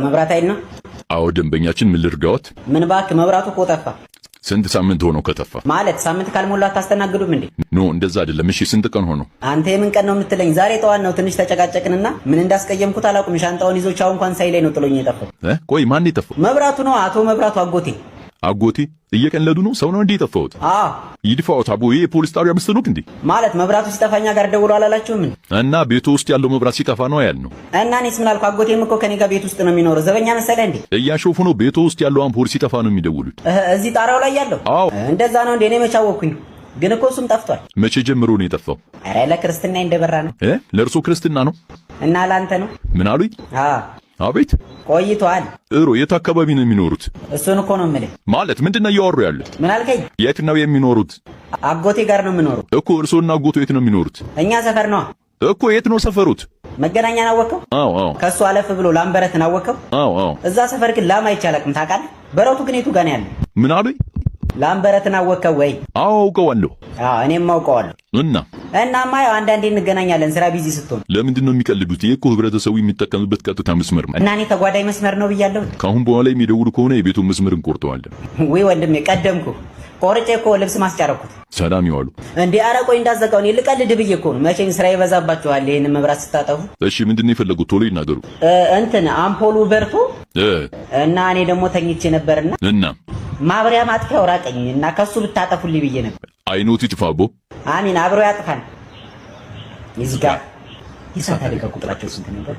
መብራት አይል ነው? አዎ ደንበኛችን ምን ልርዳዎት? ምን ባክ መብራቱ እኮ ጠፋ። ስንት ሳምንት ሆኖ ከተፋ? ማለት ሳምንት ካልሞላ አታስተናግዱም እንዴ? ኖ እንደዛ አይደለም። እሺ ስንት ቀን ሆኖ? አንተ የምን ቀን ነው የምትለኝ? ዛሬ ጠዋት ነው። ትንሽ ተጨቃጨቅንና ምን እንዳስቀየምኩት አላውቅም። ሻንጣውን ይዞ ቻው እንኳን ሳይለኝ ነው ጥሎኝ የጠፋው። ቆይ ማን የጠፋው? መብራቱ ነው። አቶ መብራቱ አጎቴ። አጎቴ እየቀለዱ ነው? ሰው ነው እንዴ የጠፋውት? አዎ ይድፋውት። አቦ ይሄ ፖሊስ ጣቢያ መስሎት እንዴ? ማለት መብራቱ ሲጠፋኛ ጋር ደውሎ አላላችሁም እንዴ? እና ቤቱ ውስጥ ያለው መብራት ሲጠፋ ነው ያልነው። እና እኔስ ምን አልኩ? አጎቴም እኮ ከኔ ጋር ቤት ውስጥ ነው የሚኖረው። ዘበኛ መሰለህ እንዴ? እያሾፉ ነው። ቤቱ ውስጥ ያለው አምፖል ሲጠፋ ነው የሚደውሉት። እዚህ ጣራው ላይ ያለው? አዎ እንደዛ ነው እንዴ? እኔ መች አወኩኝ? ግን እኮ እሱም ጠፍቷል። መቼ ጀምሮ ነው የጠፋው? ኧረ ለክርስትና እንደበራ ነው። ለእርሶ ክርስትና ነው? እና ላንተ ነው? ምን አሉኝ? አቤት ቆይቷል። የት አካባቢ ነው የሚኖሩት? እሱን እኮ ነው የምልህ። ማለት ምንድነው እያወሩ ያለ? ምን አልከኝ? የት ነው የሚኖሩት? አጎቴ ጋር ነው የምኖረው እኮ። እርሶና አጎቱ የት ነው የሚኖሩት? እኛ ሰፈር ነው እኮ። የት ነው ሰፈሩት? መገናኛን አወቀው? አዎ አዎ። ከሱ አለፍ ብሎ ላምበረትን አወቀው? አዎ አዎ። እዛ ሰፈር ግን ላም አይቻልም ታውቃለህ? በረቱ ግን የቱ ጋር ነው ያለው? ምን አሉኝ? ላምበረትን አወቀው ወይ? አዎ አውቀዋለሁ። እኔም አውቀዋለሁ። እናማ ያው አንዳንዴ እንገናኛለን ስራ ቢዚ ስትሆን። ለምንድን ነው የሚቀልዱት? ይሄ እኮ ህብረተሰቡ የሚጠቀምበት ቀጥታ መስመር ነው። እና እኔ ተጓዳኝ መስመር ነው ብያለሁ። ከአሁን በኋላ የሚደውሉ ከሆነ የቤቱን መስመር እንቆርጠዋለን። ወይ ወንድሜ ቀደምኩ። ቆርጬ እኮ ልብስ ማስጫረኩት። ሰላም ይዋሉ እንዴ። ኧረ ቆይ እንዳዘጋው እኔ ልቀልድ ብዬ እኮ ነው። መቼም ስራ ይበዛባችኋል ይሄን መብራት ስታጠፉ። እሺ ምንድን ነው የፈለጉት? ቶሎ ይናገሩ። አምፖሉ በርቶ እና እኔ ደግሞ ተኝቼ ነበርና ማብሪያ ማጥፊያው ራቀኝ እና ከሱ ብታጠፉልኝ ብዬ ነበር። አይኖት ይጥፋቦ። አሚን አብሮ ያጥፋል። ይዝጋ። ይሳታ ቁጥራቸው ስንት ነበር?